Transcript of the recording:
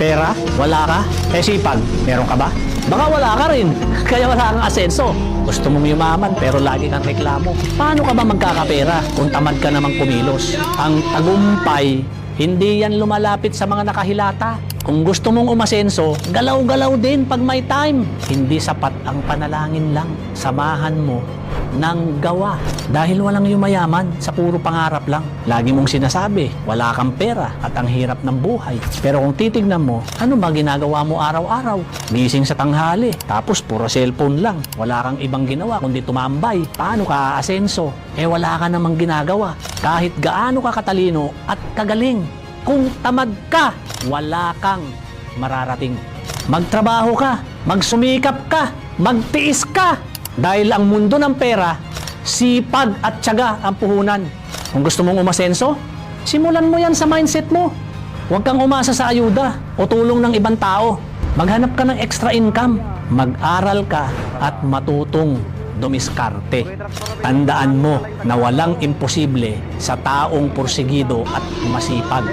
Pera? Wala ka? Sipag? Meron ka ba? Baka wala ka rin, kaya wala kang asenso. Gusto mong yumaman pero lagi kang reklamo. Paano ka ba magkakapera kung tamad ka namang kumilos? Ang tagumpay, hindi yan lumalapit sa mga nakahilata. Kung gusto mong umasenso, galaw-galaw din pag may time. Hindi sapat ang panalangin lang. Samahan mo ng gawa. Dahil walang yumayaman sa puro pangarap lang. Lagi mong sinasabi, wala kang pera at ang hirap ng buhay. Pero kung titignan mo, ano ba ginagawa mo araw-araw? Gising sa tanghali, tapos puro cellphone lang. Wala kang ibang ginawa kundi tumambay. Paano ka aasenso? Wala ka namang ginagawa. Kahit gaano ka katalino at kagaling. Kung tamad ka, wala kang mararating. Magtrabaho ka, magsumikap ka, magtiis ka. Dahil ang mundo ng pera, sipag at tiyaga ang puhunan. Kung gusto mong umasenso, simulan mo yan sa mindset mo. Huwag kang umasa sa ayuda o tulong ng ibang tao. Maghanap ka ng extra income. Mag-aral ka at matutong dumiskarte. Tandaan mo na walang imposible sa taong porsigido at masipag.